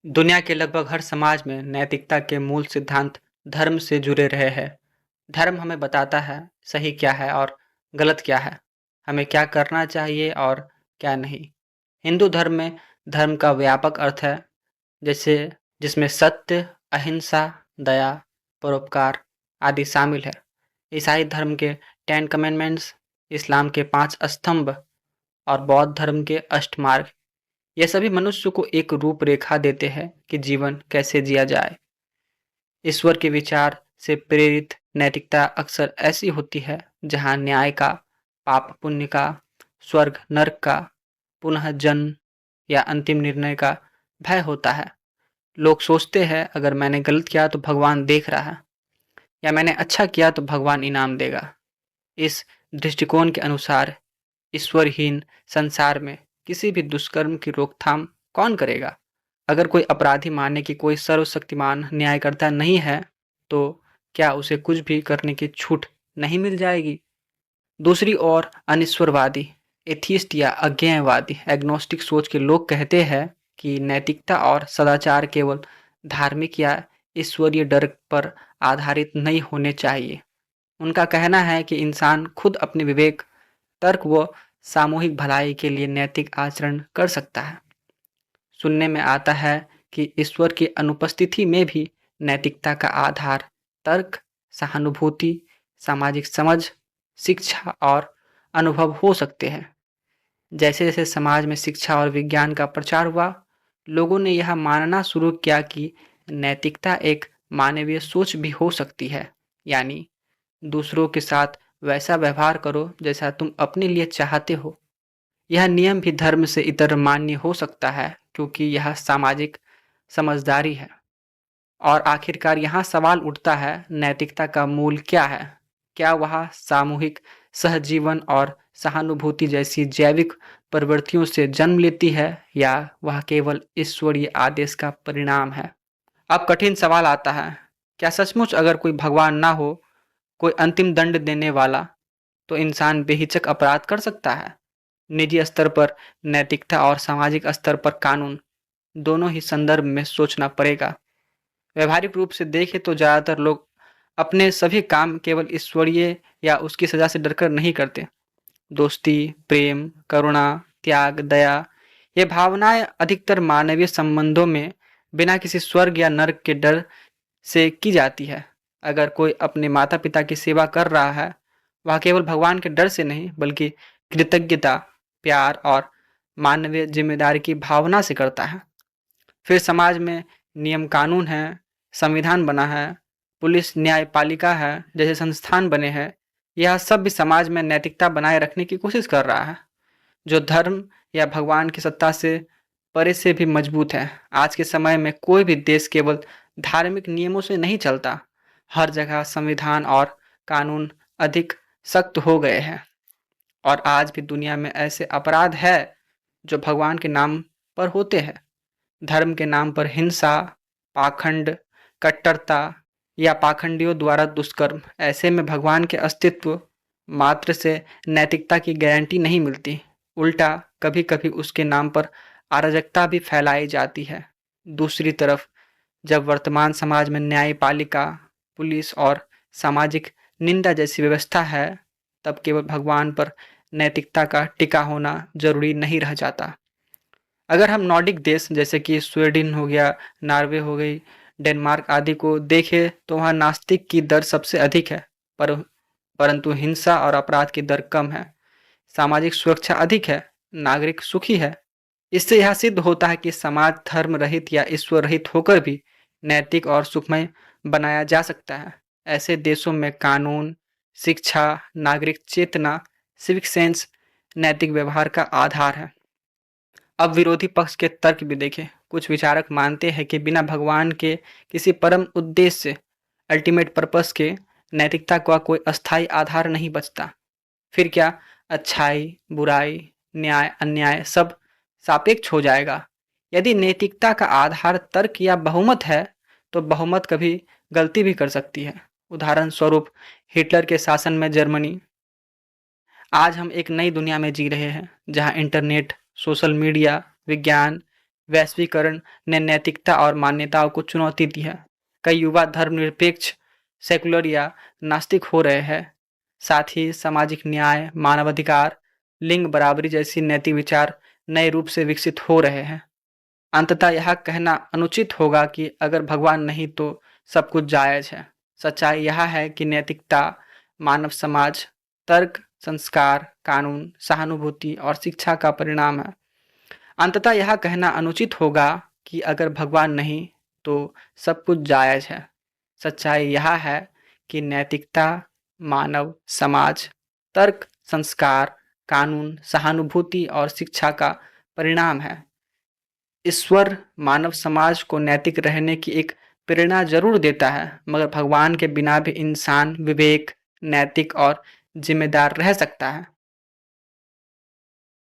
दुनिया के लगभग हर समाज में नैतिकता के मूल सिद्धांत धर्म से जुड़े रहे हैं। धर्म हमें बताता है सही क्या है और गलत क्या है, हमें क्या करना चाहिए और क्या नहीं। हिंदू धर्म में धर्म का व्यापक अर्थ है, जैसे जिसमें सत्य, अहिंसा, दया, परोपकार आदि शामिल है। ईसाई धर्म के 10 कमेंडमेंट्स, इस्लाम के 5 स्तंभ और बौद्ध धर्म के अष्टमार्ग, ये सभी मनुष्य को एक रूपरेखा देते हैं कि जीवन कैसे जिया जाए। ईश्वर के विचार से प्रेरित नैतिकता अक्सर ऐसी होती है जहाँ न्याय का, पाप पुण्य का, स्वर्ग नरक का, पुनः जन्म या अंतिम निर्णय का भय होता है। लोग सोचते हैं अगर मैंने गलत किया तो भगवान देख रहा है, या मैंने अच्छा किया तो भगवान इनाम देगा। इस दृष्टिकोण के अनुसार ईश्वरहीन संसार में किसी भी दुष्कर्म की रोकथाम कौन करेगा? अगर कोई अपराधी माने कि कोई सर्वशक्तिमान न्यायकर्ता नहीं है, तो क्या उसे कुछ भी करने की छूट नहीं मिल जाएगी? दूसरी ओर अनिश्वरवादी, एथियस्ट या अज्ञेयवादी एग्नोस्टिक सोच के लोग कहते हैं कि नैतिकता और सदाचार केवल धार्मिक या ईश्वरीय डर पर आधारित नहीं होने चाहिए। उनका कहना है कि इंसान खुद अपने विवेक, तर्क व सामूहिक भलाई के लिए नैतिक आचरण कर सकता है। सुनने में आता है कि ईश्वर की अनुपस्थिति में भी नैतिकता का आधार तर्क, सहानुभूति, सामाजिक समझ, शिक्षा और अनुभव हो सकते हैं। जैसे जैसे समाज में शिक्षा और विज्ञान का प्रचार हुआ, लोगों ने यह मानना शुरू किया कि नैतिकता एक मानवीय सोच भी हो सकती है, यानी दूसरों के साथ वैसा व्यवहार करो जैसा तुम अपने लिए चाहते हो। यह नियम भी धर्म से इतर मान्य हो सकता है, क्योंकि यह सामाजिक समझदारी है। और आखिरकार यहाँ सवाल उठता है, नैतिकता का मूल क्या है? क्या वह सामूहिक सहजीवन और सहानुभूति जैसी जैविक प्रवृत्तियों से जन्म लेती है, या वह केवल ईश्वरीय आदेश का परिणाम है? अब कठिन सवाल आता है, क्या सचमुच अगर कोई भगवान ना हो, कोई अंतिम दंड देने वाला, तो इंसान बेहिचक अपराध कर सकता है? निजी स्तर पर नैतिकता और सामाजिक स्तर पर कानून, दोनों ही संदर्भ में सोचना पड़ेगा। व्यवहारिक रूप से देखें तो ज़्यादातर लोग अपने सभी काम केवल ईश्वरीय या उसकी सजा से डरकर नहीं करते। दोस्ती, प्रेम, करुणा, त्याग, दया, ये भावनाएं अधिकतर मानवीय संबंधों में बिना किसी स्वर्ग या नरक के डर से की जाती है। अगर कोई अपने माता पिता की सेवा कर रहा है, वह केवल भगवान के डर से नहीं बल्कि कृतज्ञता, प्यार और मानवीय जिम्मेदारी की भावना से करता है। फिर समाज में नियम कानून है, संविधान बना है, पुलिस न्यायपालिका है जैसे संस्थान बने हैं। यह सब भी समाज में नैतिकता बनाए रखने की कोशिश कर रहा है, जो धर्म या भगवान की सत्ता से परे से भी मजबूत है। आज के समय में कोई भी देश केवल धार्मिक नियमों से नहीं चलता। हर जगह संविधान और कानून अधिक सख्त हो गए हैं, और आज भी दुनिया में ऐसे अपराध है जो भगवान के नाम पर होते हैं। धर्म के नाम पर हिंसा, पाखंड, कट्टरता या पाखंडियों द्वारा दुष्कर्म, ऐसे में भगवान के अस्तित्व मात्र से नैतिकता की गारंटी नहीं मिलती। उल्टा कभी कभी उसके नाम पर अराजकता भी फैलाई जाती है। दूसरी तरफ जब वर्तमान समाज में न्यायपालिका, पुलिस और सामाजिक निंदा जैसी व्यवस्था है, तब केवल भगवान पर नैतिकता का टिका होना जरूरी नहीं रह जाता। अगर हम नॉर्डिक देश जैसे कि स्वीडन हो गया, नॉर्वे हो गई, डेनमार्क आदि को देखें तो वहाँ नास्तिक की दर सबसे अधिक है, पर परंतु हिंसा और अपराध की दर कम है। सामाजिक सुरक्षा अधिक है, नागरिक सुखी है। इससे यह सिद्ध होता है कि समाज धर्म रहित या ईश्वर रहित होकर भी नैतिक और सुखमय बनाया जा सकता है। ऐसे देशों में कानून, शिक्षा, नागरिक चेतना, सिविक सेंस नैतिक व्यवहार का आधार है। अब विरोधी पक्ष के तर्क भी देखें। कुछ विचारक मानते हैं कि बिना भगवान के किसी परम उद्देश्य, अल्टीमेट पर्पस के, नैतिकता का कोई अस्थायी आधार नहीं बचता। फिर क्या अच्छाई, बुराई, न्याय, अन्याय सब सापेक्ष हो जाएगा? यदि नैतिकता का आधार तर्क या बहुमत है, तो बहुमत कभी गलती भी कर सकती है। उदाहरण स्वरूप हिटलर के शासन में जर्मनी। आज हम एक नई दुनिया में जी रहे हैं, जहां इंटरनेट, सोशल मीडिया, विज्ञान, वैश्वीकरण ने नैतिकता और मान्यताओं को चुनौती दी है। कई युवा धर्मनिरपेक्ष, सेकुलर या नास्तिक हो रहे हैं। साथ ही सामाजिक न्याय, मानवाधिकार, लिंग बराबरी जैसी नैतिक विचार नए रूप से विकसित हो रहे हैं। अंततः यह कहना अनुचित होगा कि अगर भगवान नहीं तो सब कुछ जायज़ है। सच्चाई यह है कि नैतिकता मानव समाज, तर्क, संस्कार, कानून, सहानुभूति और शिक्षा का परिणाम है। अंततः यह कहना अनुचित होगा कि अगर भगवान नहीं तो सब कुछ जायज़ है। सच्चाई यह है कि नैतिकता मानव समाज, तर्क, संस्कार, कानून, सहानुभूति और शिक्षा का परिणाम है। ईश्वर मानव समाज को नैतिक रहने की एक प्रेरणा जरूर देता है, मगर भगवान के बिना भी इंसान विवेक, नैतिक और जिम्मेदार रह सकता है।